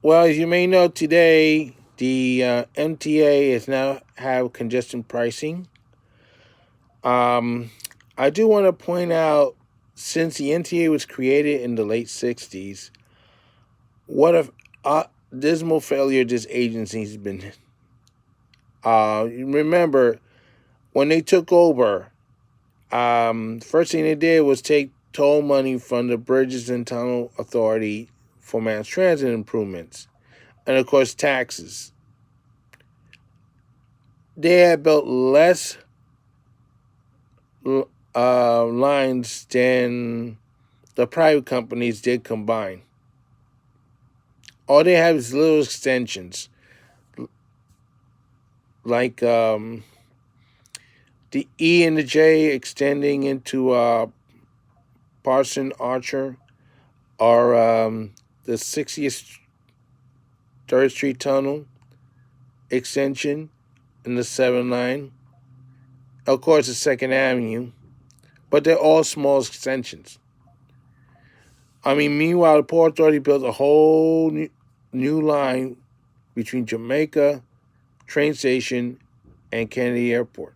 Well, as you may know, today the MTA is now have congestion pricing. Um, I do want to point out, since the NTA was created in the late '60s, what a dismal failure this agency has been. Remember when they took over? First thing they did was take toll money from the Bridges and Tunnel Authority for mass transit improvements, and of course taxes. They had built less lines than the private companies did combined. All they have is little extensions, like the E and the J extending into Parson Archer, or the 60th 3rd Street Tunnel extension in the 7 line. Of course, the 2nd Avenue, but they're all small extensions. I mean, meanwhile, the Port Authority built a whole new line between Jamaica train station and Kennedy Airport.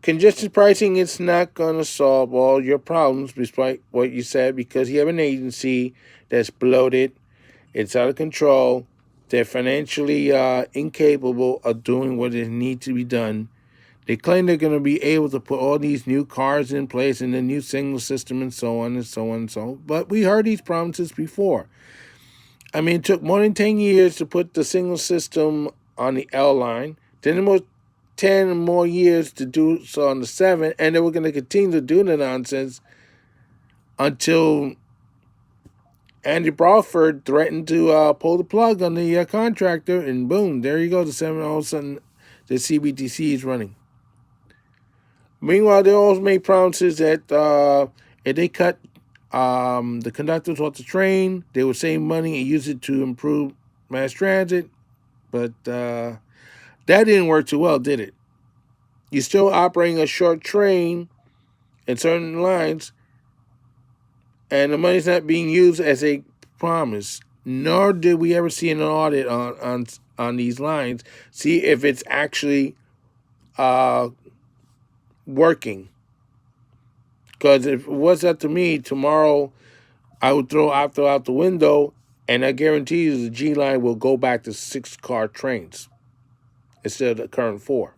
Congestion pricing is not going to solve all your problems, despite what you said, because you have an agency that's bloated, it's out of control, they're financially incapable of doing what it needs to be done. They claim they're going to be able to put all these new cars in place and the new signal system and so on and so on and so on. But we heard these promises before. I mean, it took more than 10 years to put the signal system on the L line. Then it was 10 more years to do so on the 7. And they were going to continue to do the nonsense until Andy Brawford threatened to pull the plug on the contractor. And boom, there you go. The 7, all of a sudden, the CBTC is running. Meanwhile, they also made promises that if they cut the conductors off the train, they would save money and use it to improve mass transit. But that didn't work too well, did it? You're still operating a short train in certain lines, and the money's not being used as they promised. Nor did we ever see an audit on these lines, see if it's actually uh, working. Because if it was up to me, tomorrow I would throw Opto out the window, and I guarantee you the G line will go back to 6-car trains instead of the current 4.